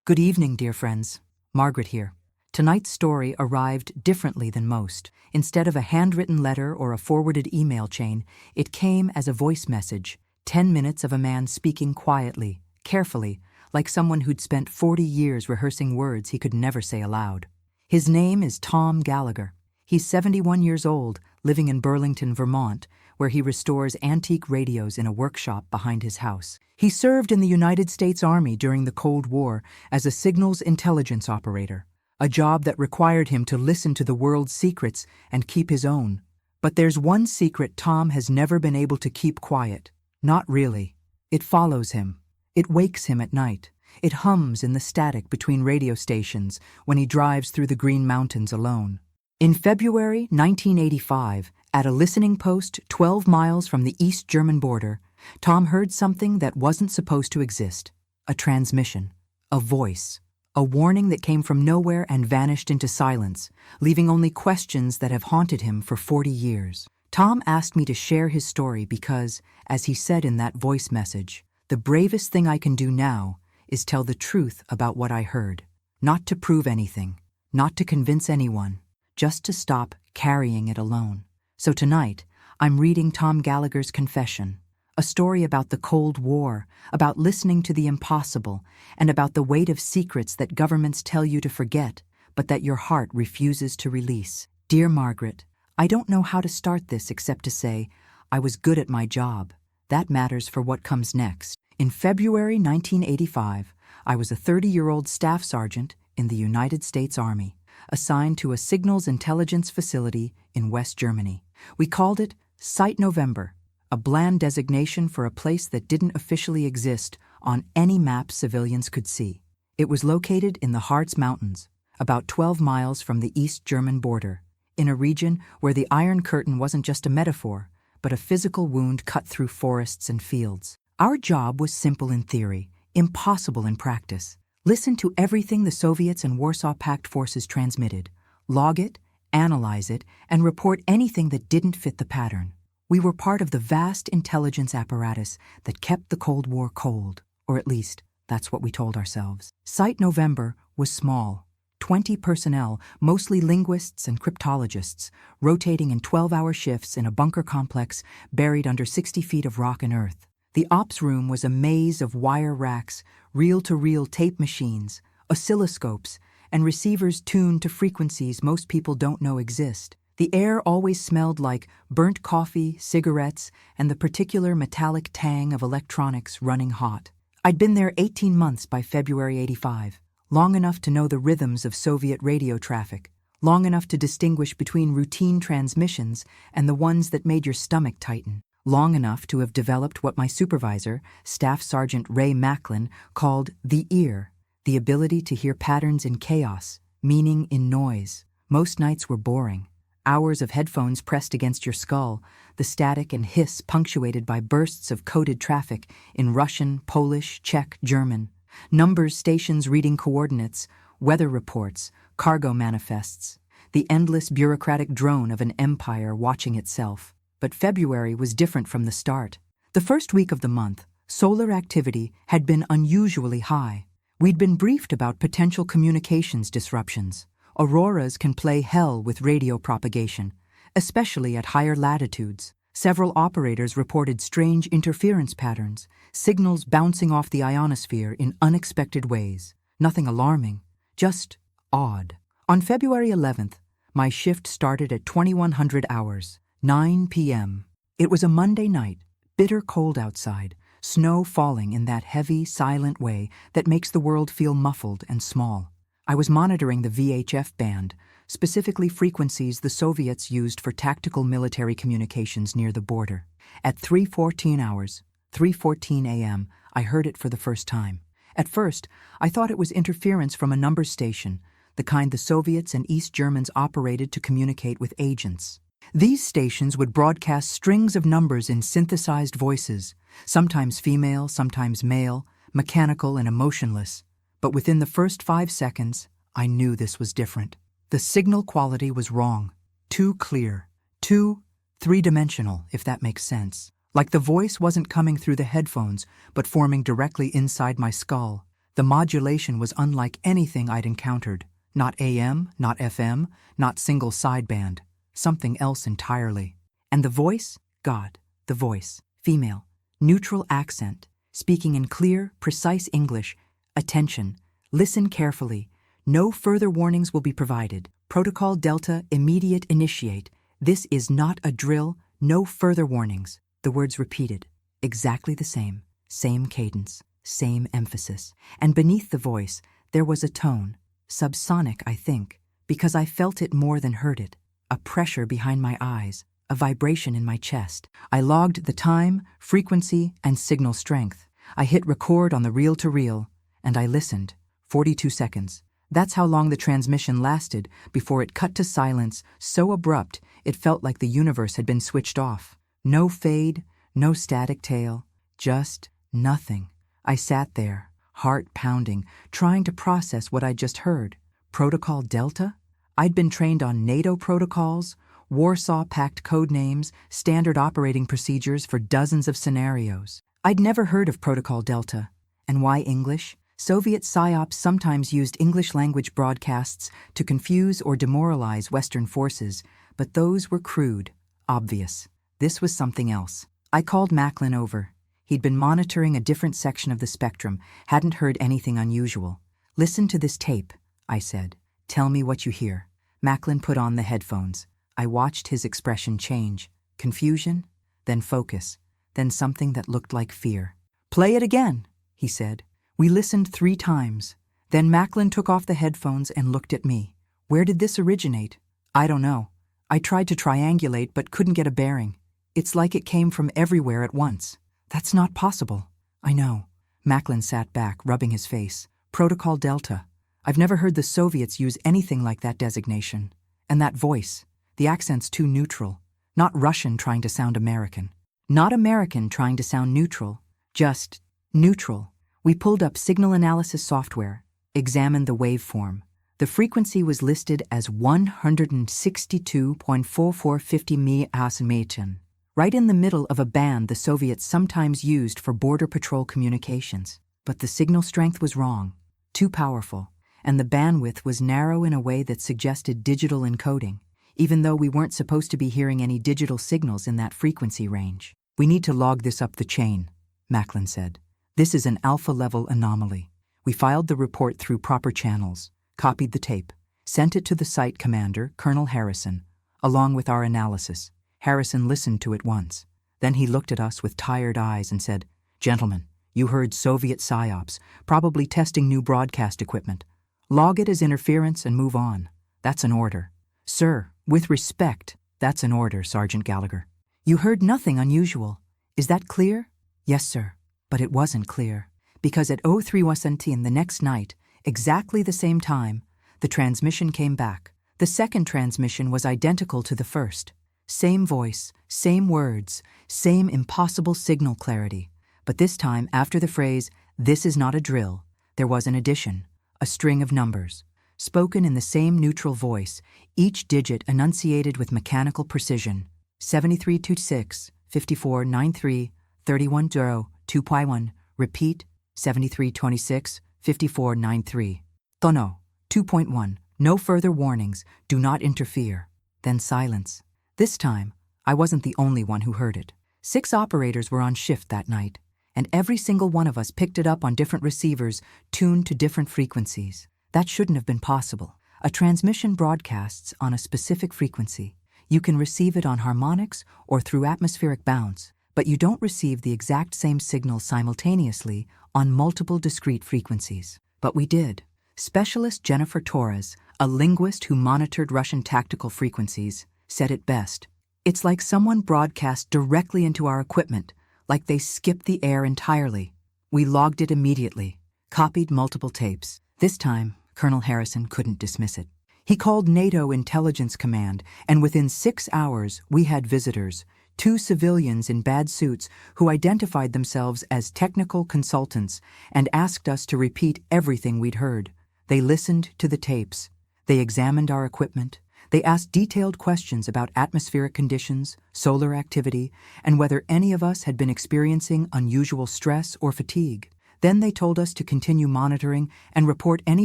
Good evening, dear friends. Margaret here. Tonight's story arrived differently than most. Instead of a handwritten letter or a forwarded email chain, it came as a voice message, 10 minutes of a man speaking quietly, carefully, like someone who'd spent 40 years rehearsing words he could never say aloud. His name is Tom Gallagher. He's 71 years old, living in Burlington, Vermont, where he restores antique radios in a workshop behind his house. He served in the United States Army during the Cold War as a signals intelligence operator, a job that required him to listen to the world's secrets and keep his own. But there's one secret Tom has never been able to keep quiet. Not really. It follows him. It wakes him at night. It hums in the static between radio stations when he drives through the Green Mountains alone. In February 1985, at a listening post 12 miles from the East German border, Tom heard something that wasn't supposed to exist. A transmission. A voice. A warning that came from nowhere and vanished into silence, leaving only questions that have haunted him for 40 years. Tom asked me to share his story because, as he said in that voice message, the bravest thing I can do now is tell the truth about what I heard. Not to prove anything, not to convince anyone, just to stop carrying it alone. So tonight, I'm reading Tom Gallagher's confession, a story about the Cold War, about listening to the impossible, and about the weight of secrets that governments tell you to forget, but that your heart refuses to release. Dear Margaret, I don't know how to start this except to say, I was good at my job. That matters for what comes next. In February 1985, I was a 30-year-old staff sergeant in the United States Army, assigned to a signals intelligence facility in West Germany. We called it Site November, a bland designation for a place that didn't officially exist on any map civilians could see. It was located in the Harz Mountains, about 12 miles from the East German border, in a region where the Iron Curtain wasn't just a metaphor, but a physical wound cut through forests and fields. Our job was simple in theory, impossible in practice. Listen to everything the Soviets and Warsaw Pact forces transmitted, log it, analyze it, and report anything that didn't fit the pattern. We were part of the vast intelligence apparatus that kept the Cold War cold, or at least, that's what we told ourselves. Site November was small, 20 personnel, mostly linguists and cryptologists, rotating in 12-hour shifts in a bunker complex buried under 60 feet of rock and earth. The ops room was a maze of wire racks, reel-to-reel tape machines, oscilloscopes, and receivers tuned to frequencies most people don't know exist. The air always smelled like burnt coffee, cigarettes, and the particular metallic tang of electronics running hot. I'd been there 18 months by February '85, long enough to know the rhythms of Soviet radio traffic, long enough to distinguish between routine transmissions and the ones that made your stomach tighten, long enough to have developed what my supervisor, Staff Sergeant Ray Macklin, called the ear, the ability to hear patterns in chaos, meaning in noise. Most nights were boring. Hours of headphones pressed against your skull, the static and hiss punctuated by bursts of coded traffic in Russian, Polish, Czech, German. Numbers, stations reading coordinates, weather reports, cargo manifests. The endless bureaucratic drone of an empire watching itself. But February was different from the start. The first week of the month, solar activity had been unusually high. We'd been briefed about potential communications disruptions. Auroras can play hell with radio propagation, especially at higher latitudes. Several operators reported strange interference patterns, signals bouncing off the ionosphere in unexpected ways. Nothing alarming, just odd. On February 11th, my shift started at 2100 hours, 9 p.m. It was a Monday night, bitter cold outside, snow falling in that heavy, silent way that makes the world feel muffled and small. I was monitoring the VHF band, specifically frequencies the Soviets used for tactical military communications near the border. At 3:14 hours, 3:14 a.m., I heard it for the first time. At first, I thought it was interference from a number station, the kind the Soviets and East Germans operated to communicate with agents. These stations would broadcast strings of numbers in synthesized voices, sometimes female, sometimes male, mechanical and emotionless. But within the first 5 seconds, I knew this was different. The signal quality was wrong. Too clear. Too three-dimensional, if that makes sense. Like the voice wasn't coming through the headphones, but forming directly inside my skull. The modulation was unlike anything I'd encountered. Not AM, not FM, not single sideband. Something else entirely. And the voice? God, the voice. Female. Neutral accent. Speaking in clear, precise English. Attention. Listen carefully. No further warnings will be provided. Protocol Delta, immediate initiate. This is not a drill. No further warnings. The words repeated. Exactly the same. Same cadence. Same emphasis. And beneath the voice, there was a tone. Subsonic, I think, because I felt it more than heard it. A pressure behind my eyes. A vibration in my chest. I logged the time, frequency, and signal strength. I hit record on the reel-to-reel, and I listened. 42 seconds. That's how long the transmission lasted before it cut to silence, so abrupt it felt like the universe had been switched off. No fade, no static tail, just nothing. I sat there, heart pounding, trying to process what I'd just heard. Protocol Delta? I'd been trained on NATO protocols, Warsaw Pact code names, standard operating procedures for dozens of scenarios. I'd never heard of Protocol Delta. And why English? Soviet PSYOPs sometimes used English-language broadcasts to confuse or demoralize Western forces, but those were crude, obvious. This was something else. I called Macklin over. He'd been monitoring a different section of the spectrum, hadn't heard anything unusual. "Listen to this tape," I said. "Tell me what you hear." Macklin put on the headphones. I watched his expression change. Confusion, then focus, then something that looked like fear. "Play it again," he said. We listened 3 times. Then Macklin took off the headphones and looked at me. "Where did this originate?" "I don't know. I tried to triangulate but couldn't get a bearing. It's like it came from everywhere at once." "That's not possible." "I know." Macklin sat back, rubbing his face. "Protocol Delta. I've never heard the Soviets use anything like that designation. And that voice. The accent's too neutral. Not Russian trying to sound American. Not American trying to sound neutral. Just neutral." We pulled up signal analysis software, examined the waveform. The frequency was listed as 162.4450 MHz, right in the middle of a band the Soviets sometimes used for border patrol communications. But the signal strength was wrong, too powerful, and the bandwidth was narrow in a way that suggested digital encoding, even though we weren't supposed to be hearing any digital signals in that frequency range. "We need to log this up the chain," Macklin said. "This is an alpha-level anomaly." We filed the report through proper channels, copied the tape, sent it to the site commander, Colonel Harrison, along with our analysis. Harrison listened to it once. Then he looked at us with tired eyes and said, "Gentlemen, you heard Soviet PSYOPs, probably testing new broadcast equipment. Log it as interference and move on. That's an order." "Sir, with respect, that's an order, Sergeant Gallagher." "You heard nothing unusual. Is that clear?" "Yes, sir." But it wasn't clear, because at 03:17 the next night, exactly the same time, the transmission came back. The second transmission was identical to the first. Same voice, same words, same impossible signal clarity. But this time, after the phrase, "This is not a drill," there was an addition, a string of numbers, spoken in the same neutral voice, each digit enunciated with mechanical precision. 7326, 5493, 310, 2.1, repeat, 7326, 5493. Tono, 2.1, no further warnings, do not interfere. Then silence. This time, I wasn't the only one who heard it. 6 operators were on shift that night, and every single one of us picked it up on different receivers tuned to different frequencies. That shouldn't have been possible. A transmission broadcasts on a specific frequency. You can receive it on harmonics or through atmospheric bounce, but you don't receive the exact same signal simultaneously on multiple discrete frequencies. But we did. Specialist Jennifer Torres, a linguist who monitored Russian tactical frequencies, said it best. "It's like someone broadcast directly into our equipment, like they skipped the air entirely." We logged it immediately, copied multiple tapes. This time, Colonel Harrison couldn't dismiss it. He called NATO Intelligence Command, and within 6 hours, we had visitors, 2 civilians in bad suits who identified themselves as technical consultants and asked us to repeat everything we'd heard. They listened to the tapes. They examined our equipment. They asked detailed questions about atmospheric conditions, solar activity, and whether any of us had been experiencing unusual stress or fatigue. Then they told us to continue monitoring and report any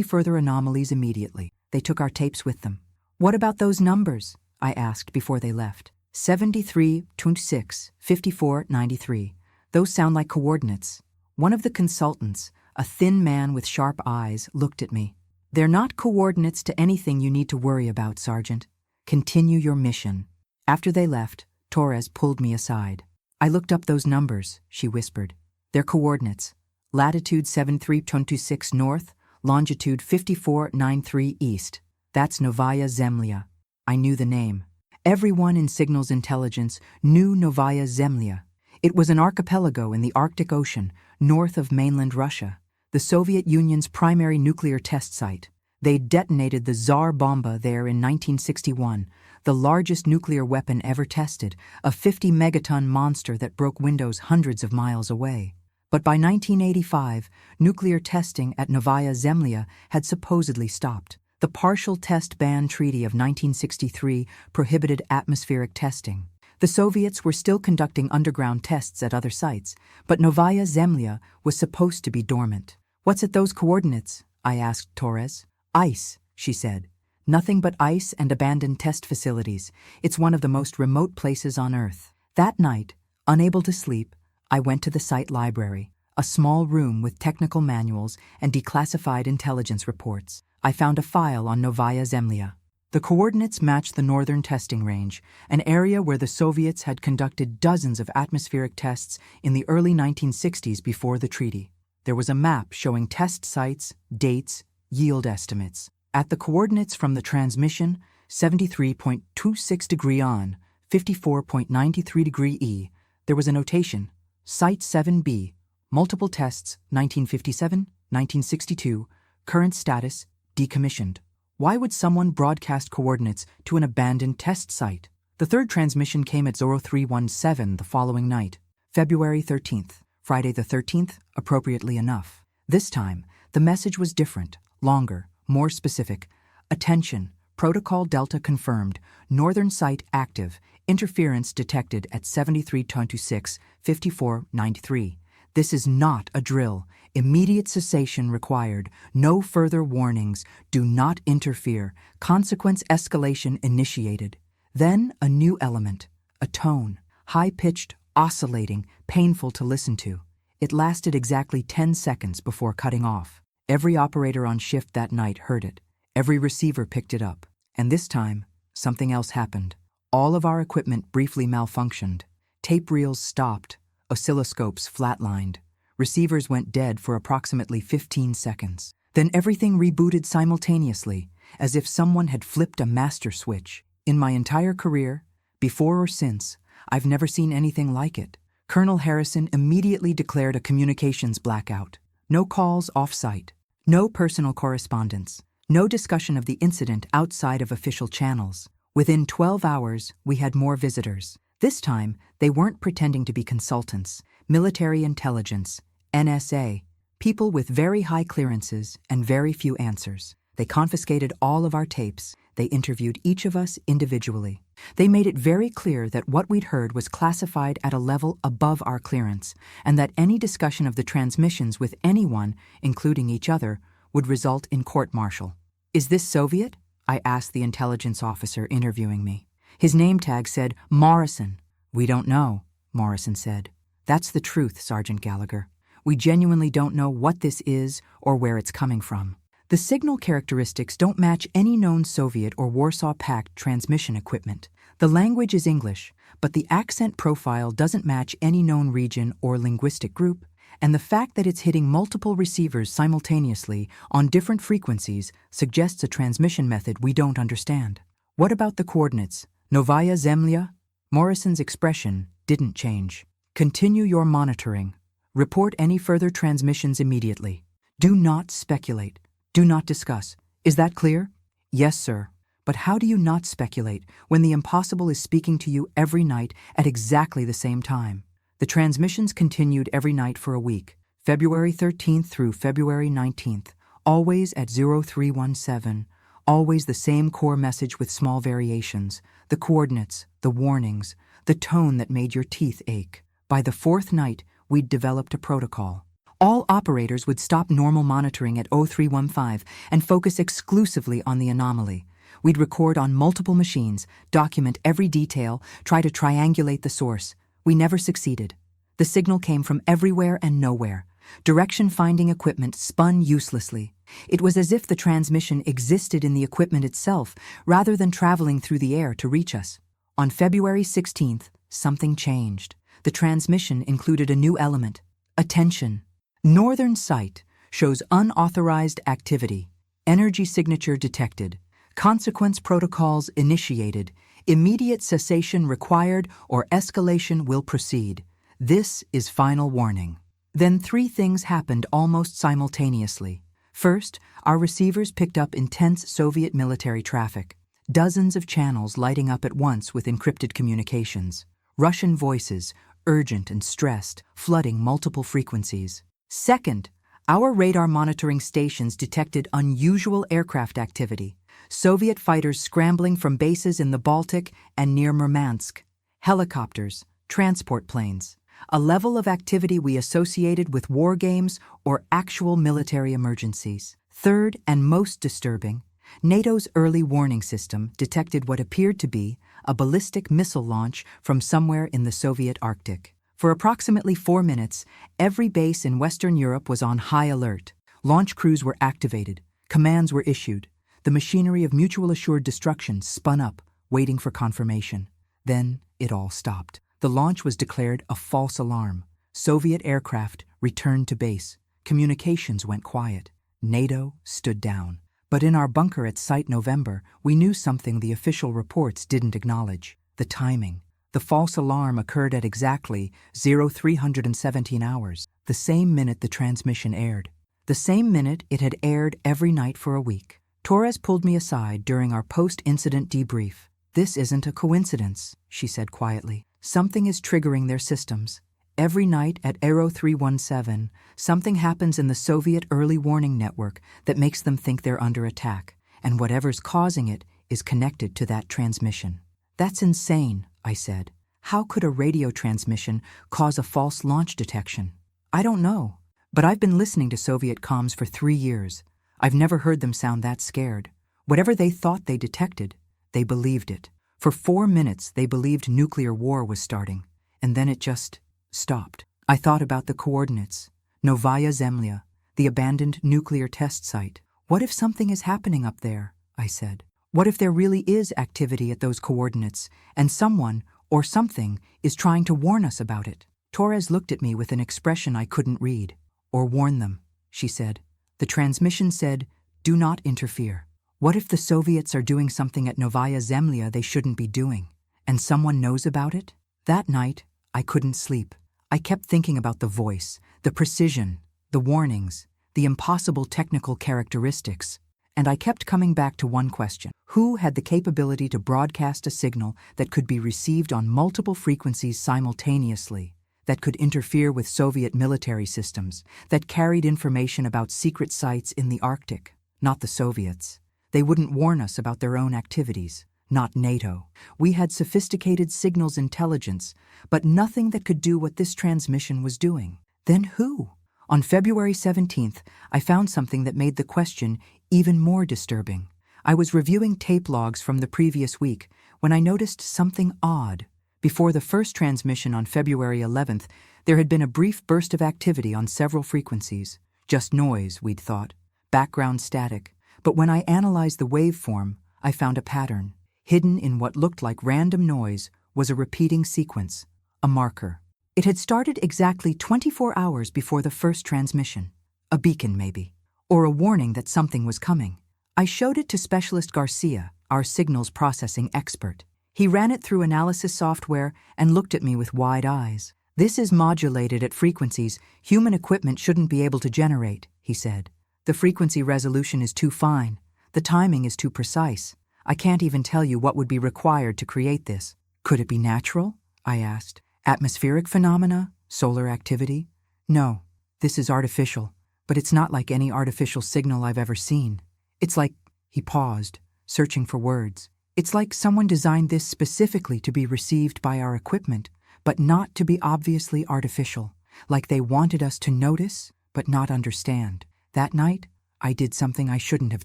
further anomalies immediately. They took our tapes with them. What about those numbers? I asked before they left. 73, 26, 54, 93. Those sound like coordinates. One of the consultants, a thin man with sharp eyes, looked at me. They're not coordinates to anything you need to worry about, Sergeant. Continue your mission. After they left, Torres pulled me aside. I looked up those numbers, she whispered. They're coordinates. Latitude 7326 north, longitude 5493 east. That's Novaya Zemlya. I knew the name. Everyone in Signals Intelligence knew Novaya Zemlya. It was an archipelago in the Arctic Ocean, north of mainland Russia, the Soviet Union's primary nuclear test site. They detonated the Tsar Bomba there in 1961, the largest nuclear weapon ever tested, a 50-megaton monster that broke windows hundreds of miles away. But by 1985, nuclear testing at Novaya Zemlya had supposedly stopped. The Partial Test Ban Treaty of 1963 prohibited atmospheric testing. The Soviets were still conducting underground tests at other sites, but Novaya Zemlya was supposed to be dormant. What's at those coordinates? I asked Torres. Ice, she said. Nothing but ice and abandoned test facilities. It's one of the most remote places on Earth. That night, unable to sleep, I went to the site library, a small room with technical manuals and declassified intelligence reports. I found a file on Novaya Zemlya. The coordinates matched the northern testing range, an area where the Soviets had conducted dozens of atmospheric tests in the early 1960s before the treaty. There was a map showing test sites, dates, yield estimates. At the coordinates from the transmission, 73.26 degree on, 54.93 degree E, there was a notation, Site 7B, multiple tests, 1957, 1962, current status, decommissioned. Why would someone broadcast coordinates to an abandoned test site? The third transmission came at 0317 the following night, February 13th, Friday the 13th, appropriately enough. This time, the message was different, longer, more specific. Attention, Protocol Delta confirmed, northern site active, interference detected at 7326, 5493. This is not a drill. Immediate cessation required. No further warnings. Do not interfere. Consequence escalation initiated. Then a new element, a tone, high-pitched, oscillating, painful to listen to. It lasted exactly 10 seconds before cutting off. Every operator on shift that night heard it. Every receiver picked it up. And this time, something else happened. All of our equipment briefly malfunctioned. Tape reels stopped. Oscilloscopes flatlined. Receivers went dead for approximately 15 seconds. Then everything rebooted simultaneously, as if someone had flipped a master switch. In my entire career, before or since, I've never seen anything like it. Colonel Harrison immediately declared a communications blackout. No calls off-site. No personal correspondence. No discussion of the incident outside of official channels. Within 12 hours, we had more visitors. This time, they weren't pretending to be consultants, military intelligence, NSA, people with very high clearances and very few answers. They confiscated all of our tapes. They interviewed each of us individually. They made it very clear that what we'd heard was classified at a level above our clearance, and that any discussion of the transmissions with anyone, including each other, would result in court-martial. Is this Soviet? I asked the intelligence officer interviewing me. His name tag said Morrison. We don't know, Morrison said. That's the truth, Sergeant Gallagher. We genuinely don't know what this is or where it's coming from. The signal characteristics don't match any known Soviet or Warsaw Pact transmission equipment. The language is English, but the accent profile doesn't match any known region or linguistic group, and the fact that it's hitting multiple receivers simultaneously on different frequencies suggests a transmission method we don't understand. What about the coordinates? Novaya Zemlya? Morrison's expression didn't change. Continue your monitoring. Report any further transmissions immediately. Do not speculate. Do not discuss. Is that clear? Yes, sir. But how do you not speculate when the impossible is speaking to you every night at exactly the same time? The transmissions continued every night for a week, February 13th through February 19th, always at 0317. Always the same core message with small variations, the coordinates, the warnings, the tone that made your teeth ache. By the fourth night, we'd developed a protocol. All operators would stop normal monitoring at 0315 and focus exclusively on the anomaly. We'd record on multiple machines, document every detail, try to triangulate the source. We never succeeded. The signal came from everywhere and nowhere. Direction-finding equipment spun uselessly. It was as if the transmission existed in the equipment itself, rather than traveling through the air to reach us. On February 16th, something changed. The transmission included a new element: attention. Northern Site shows unauthorized activity. Energy signature detected. Consequence protocols initiated. Immediate cessation required or escalation will proceed. This is final warning. Then three things happened almost simultaneously. First, our receivers picked up intense Soviet military traffic. Dozens of channels lighting up at once with encrypted communications. Russian voices, urgent and stressed, flooding multiple frequencies. Second, our radar monitoring stations detected unusual aircraft activity. Soviet fighters scrambling from bases in the Baltic and near Murmansk. Helicopters, transport planes. A level of activity we associated with war games or actual military emergencies. Third, and most disturbing, NATO's early warning system detected what appeared to be a ballistic missile launch from somewhere in the Soviet Arctic. For approximately 4 minutes, every base in Western Europe was on high alert. Launch crews were activated. Commands were issued. The machinery of mutual assured destruction spun up, waiting for confirmation. Then it all stopped. The launch was declared a false alarm. Soviet aircraft returned to base. Communications went quiet. NATO stood down. But in our bunker at Site November, we knew something the official reports didn't acknowledge: the timing. The false alarm occurred at exactly 0317 hours, the same minute the transmission aired. The same minute it had aired every night for a week. Torres pulled me aside during our post-incident debrief. "This isn't a coincidence," she said quietly. "Something is triggering their systems. Every night at 0317, something happens in the Soviet early warning network that makes them think they're under attack, and whatever's causing it is connected to that transmission." "That's insane," I said. "How could a radio transmission cause a false launch detection?" "I don't know, but I've been listening to Soviet comms for 3 years. I've never heard them sound that scared. Whatever they thought they detected, they believed it. For 4 minutes they believed nuclear war was starting, and then it just stopped." I thought about the coordinates. Novaya Zemlya, the abandoned nuclear test site. "What if something is happening up there?" I said. "What if there really is activity at those coordinates, and someone, or something, is trying to warn us about it?" Torres looked at me with an expression I couldn't read. "Or warn them," she said. "The transmission said, 'Do not interfere.' What if the Soviets are doing something at Novaya Zemlya they shouldn't be doing, and someone knows about it?" That night, I couldn't sleep. I kept thinking about the voice, the precision, the warnings, the impossible technical characteristics, and I kept coming back to one question: who had the capability to broadcast a signal that could be received on multiple frequencies simultaneously, that could interfere with Soviet military systems, that carried information about secret sites in the Arctic? Not the Soviets. They wouldn't warn us about their own activities. Not NATO. We had sophisticated signals intelligence, but nothing that could do what this transmission was doing. Then who? On February 17th, I found something that made the question even more disturbing. I was reviewing tape logs from the previous week when I noticed something odd. Before the first transmission on February 11th, there had been a brief burst of activity on several frequencies. Just noise, we'd thought. Background static. But when I analyzed the waveform, I found a pattern. Hidden in what looked like random noise was a repeating sequence, a marker. It had started exactly 24 hours before the first transmission. A beacon, maybe. Or a warning that something was coming. I showed it to Specialist Garcia, our signals processing expert. He ran it through analysis software and looked at me with wide eyes. "This is modulated at frequencies human equipment shouldn't be able to generate," he said. "The frequency resolution is too fine. The timing is too precise. I can't even tell you what would be required to create this." "Could it be natural?" I asked. "Atmospheric phenomena? Solar activity?" "No, this is artificial, but it's not like any artificial signal I've ever seen. It's like," he paused, searching for words. "It's like someone designed this specifically to be received by our equipment, but not to be obviously artificial. Like they wanted us to notice, but not understand. That night, I did something I shouldn't have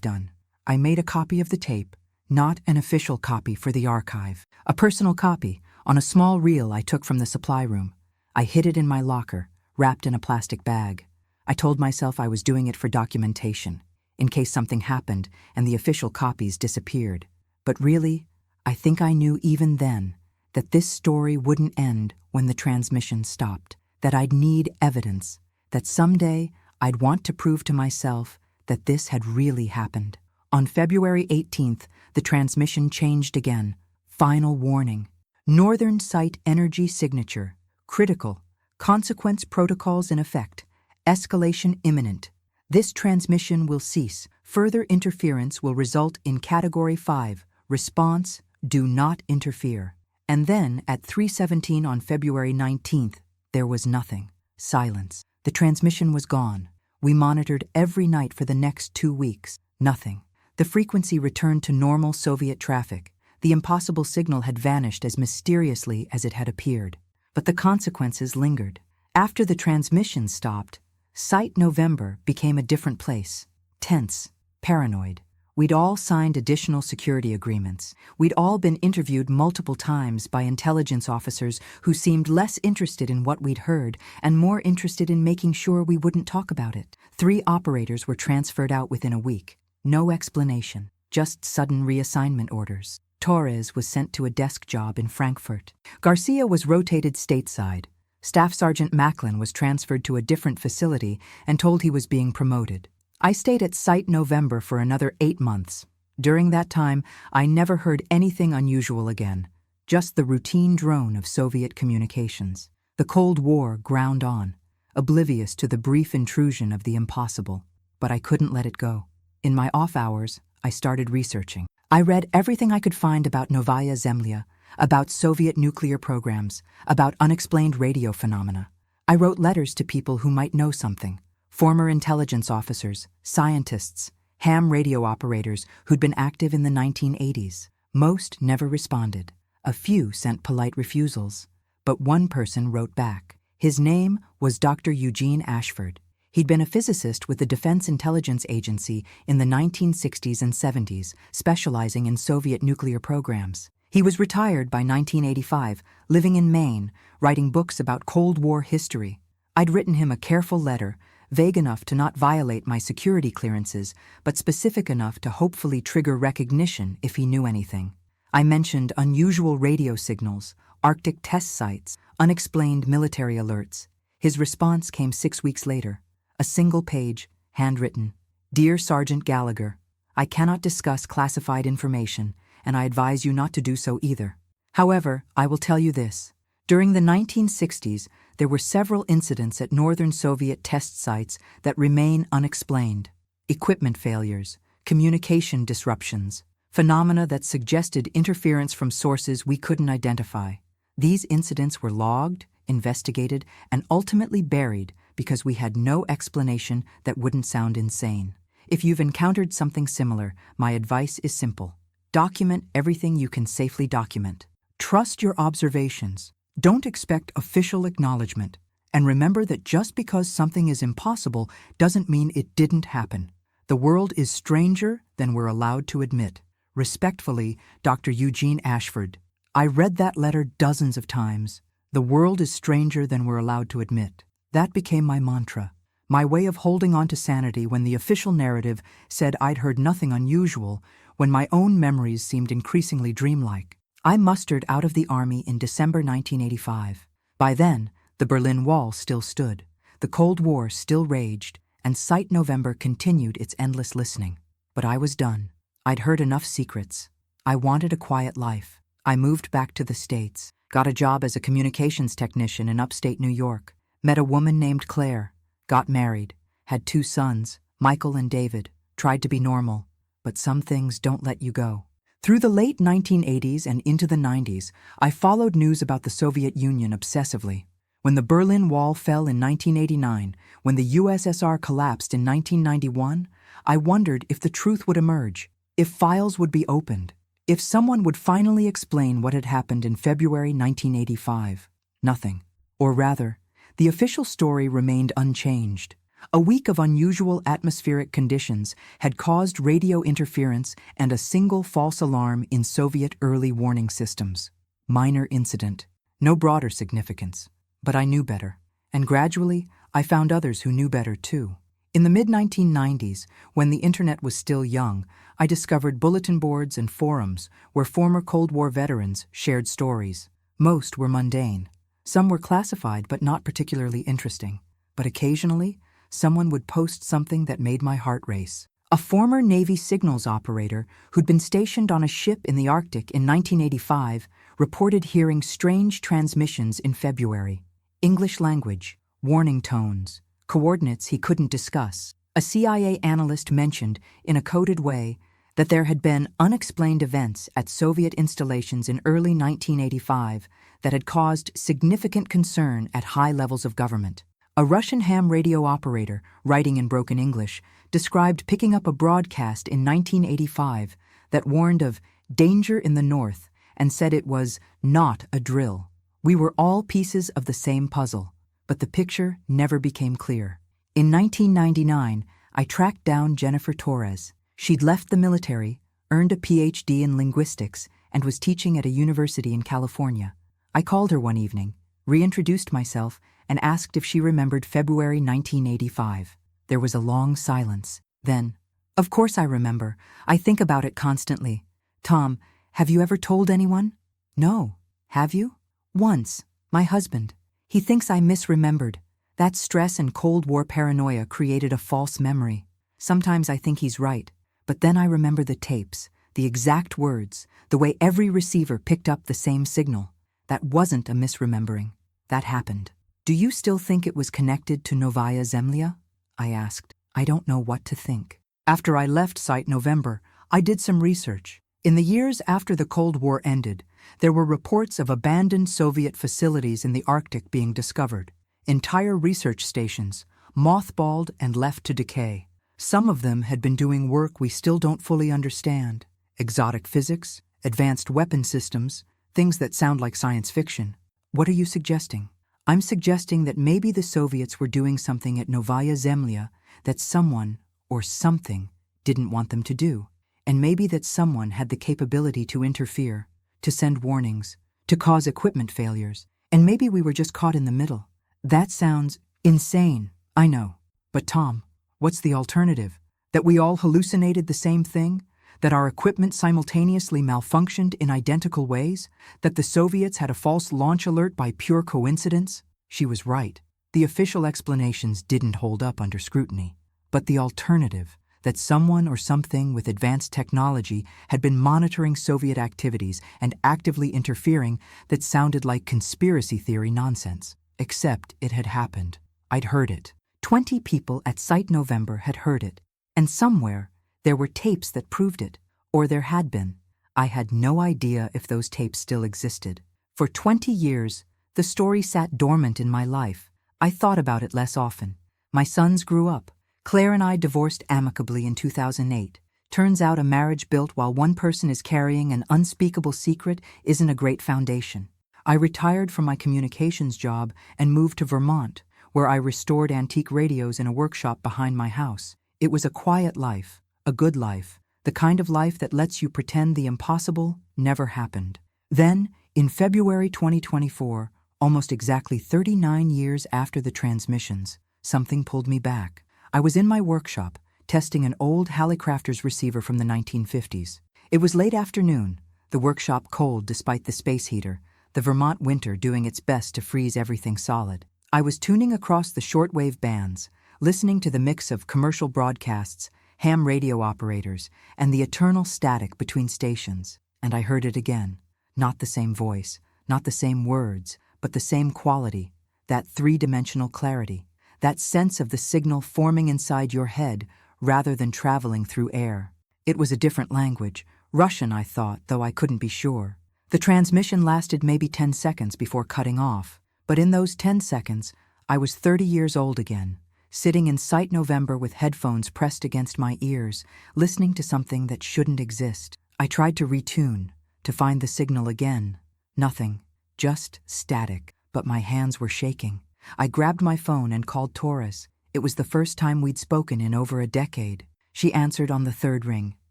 done. I made a copy of the tape, not an official copy for the archive. A personal copy, on a small reel I took from the supply room. I hid it in my locker, wrapped in a plastic bag. I told myself I was doing it for documentation, in case something happened and the official copies disappeared. But really, I think I knew even then that this story wouldn't end when the transmission stopped, that I'd need evidence, that someday I'd want to prove to myself that this had really happened. On February 18th, the transmission changed again. Final warning. Northern Site Energy Signature. Critical. Consequence protocols in effect. Escalation imminent. This transmission will cease. Further interference will result in Category 5. Response: do not interfere. And then, at 3:17 on February 19th, there was nothing. Silence. The transmission was gone. We monitored every night for the next 2 weeks. Nothing. The frequency returned to normal Soviet traffic. The impossible signal had vanished as mysteriously as it had appeared. But the consequences lingered. After the transmission stopped, Site November became a different place. Tense, paranoid. We'd all signed additional security agreements. We'd all been interviewed multiple times by intelligence officers who seemed less interested in what we'd heard and more interested in making sure we wouldn't talk about it. 3 operators were transferred out within a week. No explanation, just sudden reassignment orders. Torres was sent to a desk job in Frankfurt. Garcia was rotated stateside. Staff Sergeant Macklin was transferred to a different facility and told he was being promoted. I stayed at Site November for another 8 months. During that time, I never heard anything unusual again, just the routine drone of Soviet communications. The Cold War ground on, oblivious to the brief intrusion of the impossible. But I couldn't let it go. In my off hours, I started researching. I read everything I could find about Novaya Zemlya, about Soviet nuclear programs, about unexplained radio phenomena. I wrote letters to people who might know something. Former intelligence officers, scientists, ham radio operators who'd been active in the 1980s. Most never responded. A few sent polite refusals. But one person wrote back. His name was Dr. Eugene Ashford. He'd been a physicist with the Defense Intelligence Agency in the 1960s and 70s, specializing in Soviet nuclear programs. He was retired by 1985, living in Maine, writing books about Cold War history. I'd written him a careful letter, vague enough to not violate my security clearances, but specific enough to hopefully trigger recognition if he knew anything. I mentioned unusual radio signals, Arctic test sites, unexplained military alerts. His response came 6 weeks later. A single page, handwritten. Dear Sergeant Gallagher, I cannot discuss classified information, and I advise you not to do so either. However, I will tell you this. During the 1960s, there were several incidents at Northern Soviet test sites that remain unexplained. Equipment failures, communication disruptions, phenomena that suggested interference from sources we couldn't identify. These incidents were logged, investigated, and ultimately buried because we had no explanation that wouldn't sound insane. If you've encountered something similar, my advice is simple. Document everything you can safely document. Trust your observations. Don't expect official acknowledgement. And remember that just because something is impossible doesn't mean it didn't happen. The world is stranger than we're allowed to admit. Respectfully, Dr. Eugene Ashford. I read that letter dozens of times. The world is stranger than we're allowed to admit. That became my mantra, my way of holding on to sanity when the official narrative said I'd heard nothing unusual, when my own memories seemed increasingly dreamlike. I mustered out of the army in December 1985. By then, the Berlin Wall still stood, the Cold War still raged, and Site November continued its endless listening. But I was done. I'd heard enough secrets. I wanted a quiet life. I moved back to the States, got a job as a communications technician in upstate New York, met a woman named Claire, got married, had 2 sons, Michael and David, tried to be normal, but some things don't let you go. Through the late 1980s and into the 90s, I followed news about the Soviet Union obsessively. When the Berlin Wall fell in 1989, when the USSR collapsed in 1991, I wondered if the truth would emerge, if files would be opened, if someone would finally explain what had happened in February 1985. Nothing. Or rather, the official story remained unchanged. A week of unusual atmospheric conditions had caused radio interference and a single false alarm in Soviet early warning systems. Minor incident. No broader significance. But I knew better. And gradually, I found others who knew better too. In the mid-1990s, when the internet was still young, I discovered bulletin boards and forums where former Cold War veterans shared stories. Most were mundane. Some were classified but not particularly interesting. But occasionally, someone would post something that made my heart race. A former Navy signals operator who'd been stationed on a ship in the Arctic in 1985 reported hearing strange transmissions in February. English language, warning tones, coordinates he couldn't discuss. A CIA analyst mentioned, in a coded way, that there had been unexplained events at Soviet installations in early 1985 that had caused significant concern at high levels of government. A Russian ham radio operator, writing in broken English, described picking up a broadcast in 1985 that warned of danger in the north and said it was not a drill. We were all pieces of the same puzzle, but the picture never became clear. In 1999, I tracked down Jennifer Torres. She'd left the military, earned a PhD in linguistics, and was teaching at a university in California. I called her one evening, reintroduced myself, and asked if she remembered February 1985. There was a long silence. Then, "Of course I remember. I think about it constantly. Tom, have you ever told anyone?" "No. Have you?" "Once. My husband. He thinks I misremembered. That stress and Cold War paranoia created a false memory. Sometimes I think he's right, but then I remember the tapes, the exact words, the way every receiver picked up the same signal. That wasn't a misremembering. That happened." "Do you still think it was connected to Novaya Zemlya?" I asked. "I don't know what to think." After I left Site November, I did some research. In the years after the Cold War ended, there were reports of abandoned Soviet facilities in the Arctic being discovered. Entire research stations, mothballed and left to decay. Some of them had been doing work we still don't fully understand. Exotic physics, advanced weapon systems, things that sound like science fiction. What are you suggesting? I'm suggesting that maybe the Soviets were doing something at Novaya Zemlya that someone, or something, didn't want them to do. And maybe that someone had the capability to interfere, to send warnings, to cause equipment failures. And maybe we were just caught in the middle. That sounds insane, I know. But Tom, what's the alternative? That we all hallucinated the same thing? That our equipment simultaneously malfunctioned in identical ways? That the Soviets had a false launch alert by pure coincidence? She was right. The official explanations didn't hold up under scrutiny. But the alternative, that someone or something with advanced technology had been monitoring Soviet activities and actively interfering, that sounded like conspiracy theory nonsense. Except it had happened. I'd heard it. 20 people at Site November had heard it. And somewhere, there were tapes that proved it, or there had been. I had no idea if those tapes still existed. For 20 years, the story sat dormant in my life. I thought about it less often. My sons grew up. Claire and I divorced amicably in 2008. Turns out a marriage built while one person is carrying an unspeakable secret isn't a great foundation. I retired from my communications job and moved to Vermont, where I restored antique radios in a workshop behind my house. It was a quiet life. A good life, the kind of life that lets you pretend the impossible never happened. Then, in February 2024, almost exactly 39 years after the transmissions, something pulled me back. I was in my workshop, testing an old Hallicrafters receiver from the 1950s. It was late afternoon, the workshop cold despite the space heater, the Vermont winter doing its best to freeze everything solid. I was tuning across the shortwave bands, listening to the mix of commercial broadcasts, ham radio operators, and the eternal static between stations. And I heard it again. Not the same voice, not the same words, but the same quality, that three-dimensional clarity, that sense of the signal forming inside your head rather than traveling through air. It was a different language, Russian I thought, though I couldn't be sure. The transmission lasted maybe 10 seconds before cutting off, but in those 10 seconds, I was 30 years old again. Sitting in Site November with headphones pressed against my ears, listening to something that shouldn't exist. I tried to retune, to find the signal again. Nothing, just static, but my hands were shaking. I grabbed my phone and called Torres. It was the first time we'd spoken in over a decade. She answered on the third ring.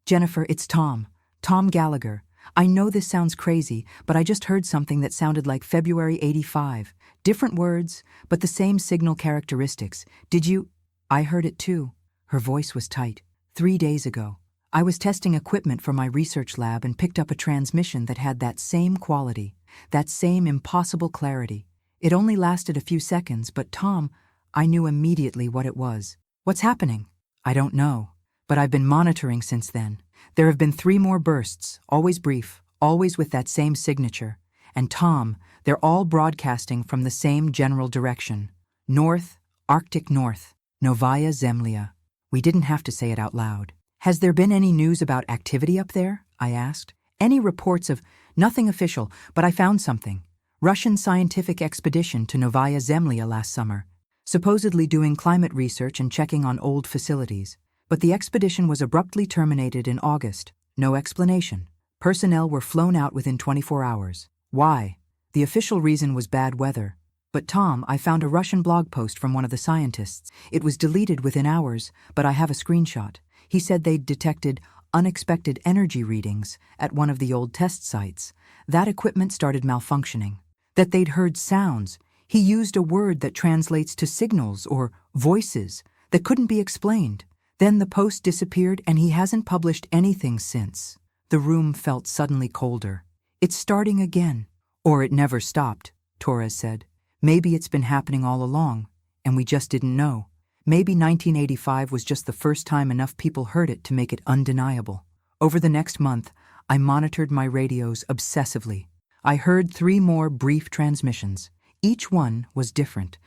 "Jennifer, it's Tom. Tom Gallagher. I know this sounds crazy, but I just heard something that sounded like February '85. Different words, but the same signal characteristics. Did you—" "I heard it too." Her voice was tight. 3 days ago. I was testing equipment for my research lab and picked up a transmission that had that same quality, that same impossible clarity. It only lasted a few seconds, but Tom, I knew immediately what it was. "What's happening?" "I don't know, but I've been monitoring since then. There have been 3 more bursts, always brief, always with that same signature. And Tom, they're all broadcasting from the same general direction. North, Arctic North, Novaya Zemlya." We didn't have to say it out loud. "Has there been any news about activity up there?" I asked. "Any reports of—" "Nothing official, but I found something. Russian scientific expedition to Novaya Zemlya last summer, supposedly doing climate research and checking on old facilities. But the expedition was abruptly terminated in August. No explanation. Personnel were flown out within 24 hours. Why? The official reason was bad weather. But Tom, I found a Russian blog post from one of the scientists. It was deleted within hours, but I have a screenshot. He said they'd detected unexpected energy readings at one of the old test sites. That equipment started malfunctioning. That they'd heard sounds. He used a word that translates to signals or voices that couldn't be explained. Then the post disappeared and he hasn't published anything since. The room felt suddenly colder. "It's starting again." "Or it never stopped," Torres said. "Maybe it's been happening all along, and we just didn't know. Maybe 1985 was just the first time enough people heard it to make it undeniable." Over the next month, I monitored my radios obsessively. I heard 3 more brief transmissions. Each one was different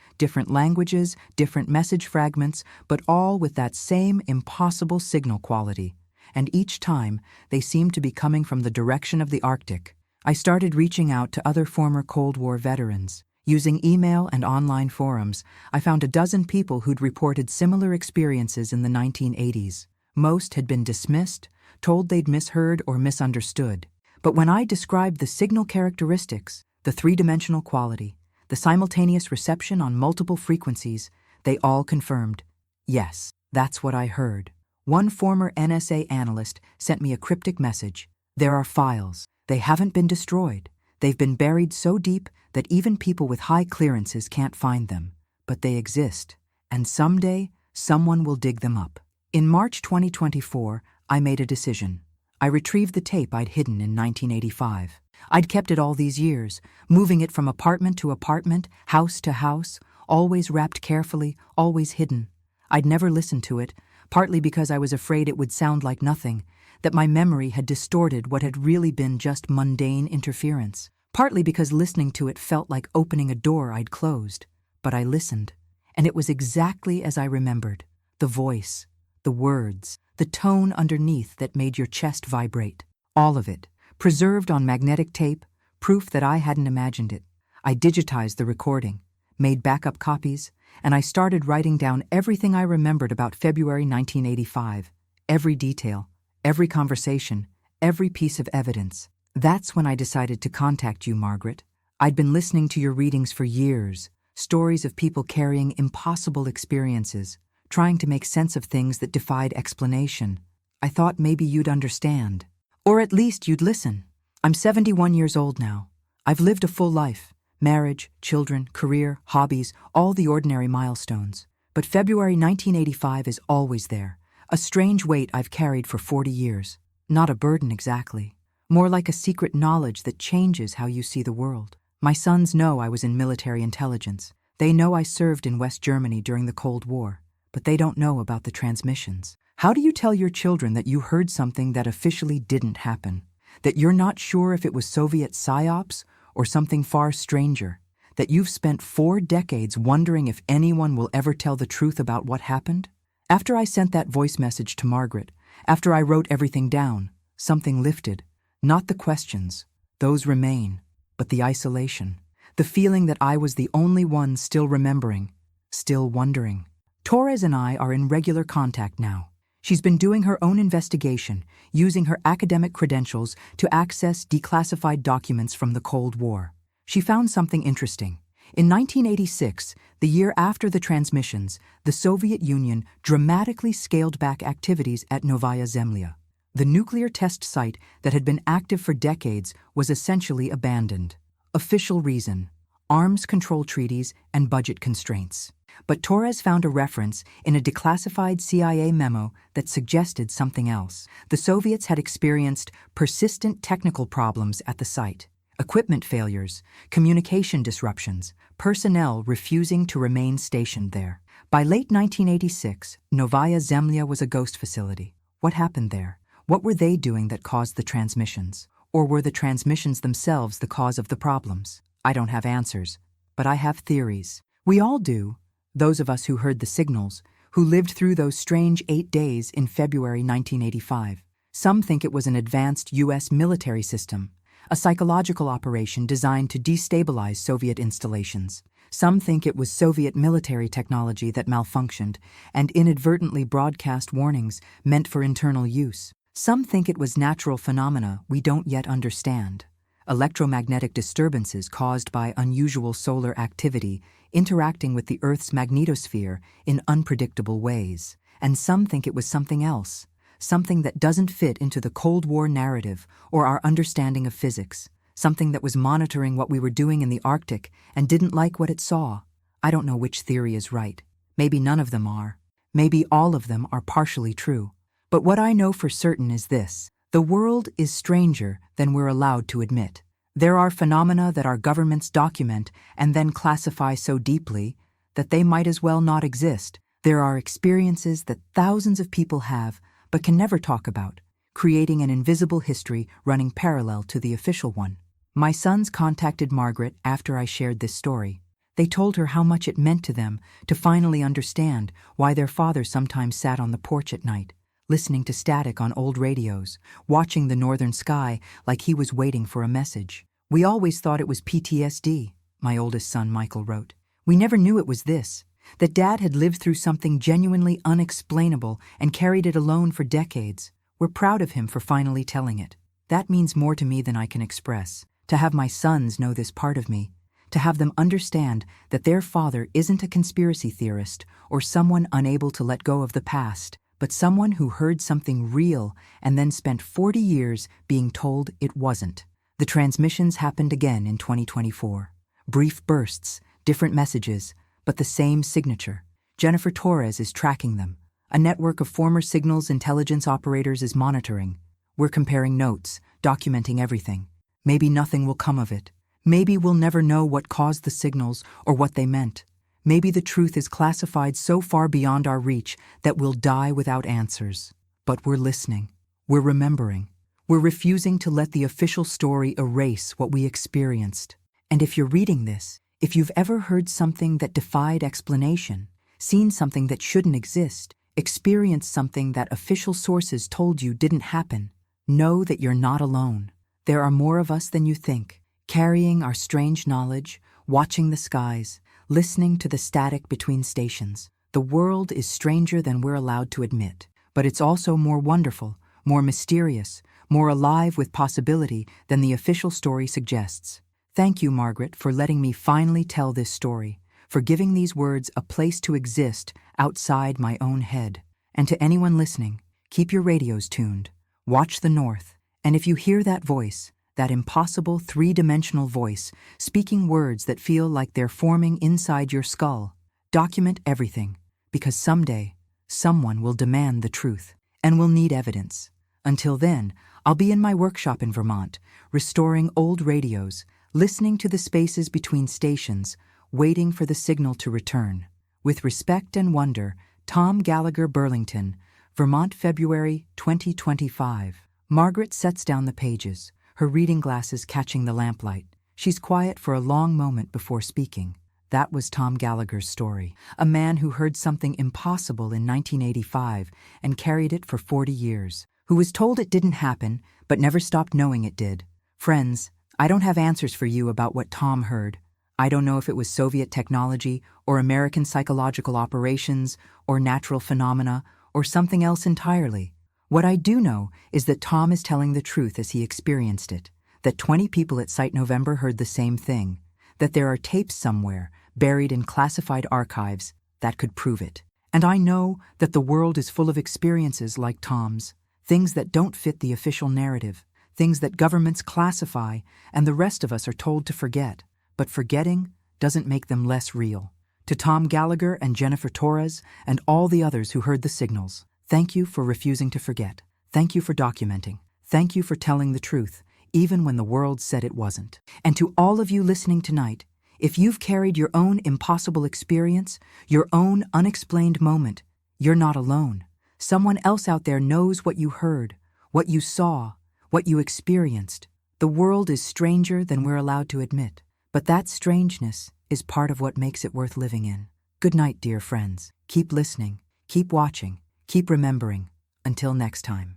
languages, different message fragments, but all with that same impossible signal quality. And each time, they seemed to be coming from the direction of the Arctic. I started reaching out to other former Cold War veterans. Using email and online forums, I found a dozen people who'd reported similar experiences in the 1980s. Most had been dismissed, told they'd misheard or misunderstood. But when I described the signal characteristics, the 3-dimensional quality, the simultaneous reception on multiple frequencies, they all confirmed, yes, that's what I heard. One former NSA analyst sent me a cryptic message. "There are files. They haven't been destroyed. They've been buried so deep that even people with high clearances can't find them. But they exist, and someday, someone will dig them up." In March 2024, I made a decision. I retrieved the tape I'd hidden in 1985. I'd kept it all these years, moving it from apartment to apartment, house to house, always wrapped carefully, always hidden. I'd never listened to it, partly because I was afraid it would sound like nothing, that my memory had distorted what had really been just mundane interference. Partly because listening to it felt like opening a door I'd closed. But I listened, and it was exactly as I remembered. The voice, the words, the tone underneath that made your chest vibrate. All of it, preserved on magnetic tape, proof that I hadn't imagined it. I digitized the recording, made backup copies, and I started writing down everything I remembered about February 1985. Every detail, every conversation, every piece of evidence. That's when I decided to contact you, Margaret. I'd been listening to your readings for years, stories of people carrying impossible experiences, trying to make sense of things that defied explanation. I thought maybe you'd understand. Or at least you'd listen. I'm 71 years old now. I've lived a full life. Marriage, children, career, hobbies, all the ordinary milestones. But February 1985 is always there. A strange weight I've carried for 40 years. Not a burden exactly. More like a secret knowledge that changes how you see the world. My sons know I was in military intelligence. They know I served in West Germany during the Cold War. But they don't know about the transmissions. How do you tell your children that you heard something that officially didn't happen? That you're not sure if it was Soviet psyops or something far stranger? That you've spent 4 decades wondering if anyone will ever tell the truth about what happened? After I sent that voice message to Margaret, after I wrote everything down, something lifted. Not the questions, those remain, but the isolation. The feeling that I was the only one still remembering, still wondering. Torres and I are in regular contact now. She's been doing her own investigation, using her academic credentials to access declassified documents from the Cold War. She found something interesting. In 1986, the year after the transmissions, the Soviet Union dramatically scaled back activities at Novaya Zemlya. The nuclear test site that had been active for decades was essentially abandoned. Official reason: arms control treaties and budget constraints. But Torres found a reference in a declassified CIA memo that suggested something else. The Soviets had experienced persistent technical problems at the site: equipment failures, communication disruptions, personnel refusing to remain stationed there. By late 1986, Novaya Zemlya was a ghost facility. What happened there? What were they doing that caused the transmissions? Or were the transmissions themselves the cause of the problems? I don't have answers, but I have theories. We all do. Those of us who heard the signals, who lived through those strange 8 days in February 1985. Some think it was an advanced U.S. military system, a psychological operation designed to destabilize Soviet installations. Some think it was Soviet military technology that malfunctioned and inadvertently broadcast warnings meant for internal use. Some think it was natural phenomena we don't yet understand. Electromagnetic disturbances caused by unusual solar activity interacting with the Earth's magnetosphere in unpredictable ways. And some think it was something else, something that doesn't fit into the Cold War narrative or our understanding of physics, something that was monitoring what we were doing in the Arctic and didn't like what it saw. I don't know which theory is right. Maybe none of them are. Maybe all of them are partially true. But what I know for certain is this: the world is stranger than we're allowed to admit. There are phenomena that our governments document and then classify so deeply that they might as well not exist. There are experiences that thousands of people have but can never talk about, creating an invisible history running parallel to the official one. My sons contacted Margaret after I shared this story. They told her how much it meant to them to finally understand why their father sometimes sat on the porch at night, listening to static on old radios, watching the northern sky like he was waiting for a message. "We always thought it was PTSD," my oldest son Michael wrote. "We never knew it was this, that Dad had lived through something genuinely unexplainable and carried it alone for decades. We're proud of him for finally telling it. That means more to me than I can express, to have my sons know this part of me, to have them understand that their father isn't a conspiracy theorist or someone unable to let go of the past, but someone who heard something real and then spent 40 years being told it wasn't." The transmissions happened again in 2024. Brief bursts, different messages, but the same signature. Jennifer Torres is tracking them. A network of former signals intelligence operators is monitoring. We're comparing notes, documenting everything. Maybe nothing will come of it. Maybe we'll never know what caused the signals or what they meant. Maybe the truth is classified so far beyond our reach that we'll die without answers. But we're listening. We're remembering. We're refusing to let the official story erase what we experienced. And if you're reading this, if you've ever heard something that defied explanation, seen something that shouldn't exist, experienced something that official sources told you didn't happen, know that you're not alone. There are more of us than you think, carrying our strange knowledge, watching the skies, listening to the static between stations. The world is stranger than we're allowed to admit, but it's also more wonderful, more mysterious, more alive with possibility than the official story suggests. Thank you, Margaret, for letting me finally tell this story, for giving these words a place to exist outside my own head. And to anyone listening, keep your radios tuned, watch the north, and if you hear that voice, that impossible three-dimensional voice, speaking words that feel like they're forming inside your skull, document everything, because someday, someone will demand the truth, and will need evidence. Until then, I'll be in my workshop in Vermont, restoring old radios, listening to the spaces between stations, waiting for the signal to return. With respect and wonder, Tom Gallagher Burlington, Vermont, February 2025. Margaret sets down the pages, her reading glasses catching the lamplight. She's quiet for a long moment before speaking. That was Tom Gallagher's story, a man who heard something impossible in 1985 and carried it for 40 years, who was told it didn't happen but never stopped knowing it did. Friends, I don't have answers for you about what Tom heard. I don't know if it was Soviet technology or American psychological operations or natural phenomena or something else entirely. What I do know is that Tom is telling the truth as he experienced it, that 20 people at Site November heard the same thing, that there are tapes somewhere, buried in classified archives, that could prove it. And I know that the world is full of experiences like Tom's, things that don't fit the official narrative, things that governments classify and the rest of us are told to forget. But forgetting doesn't make them less real. To Tom Gallagher and Jennifer Torres and all the others who heard the signals, thank you for refusing to forget. Thank you for documenting. Thank you for telling the truth, even when the world said it wasn't. And to all of you listening tonight, if you've carried your own impossible experience, your own unexplained moment, you're not alone. Someone else out there knows what you heard, what you saw, what you experienced. The world is stranger than we're allowed to admit, but that strangeness is part of what makes it worth living in. Good night, dear friends. Keep listening, keep watching, keep remembering. Until next time.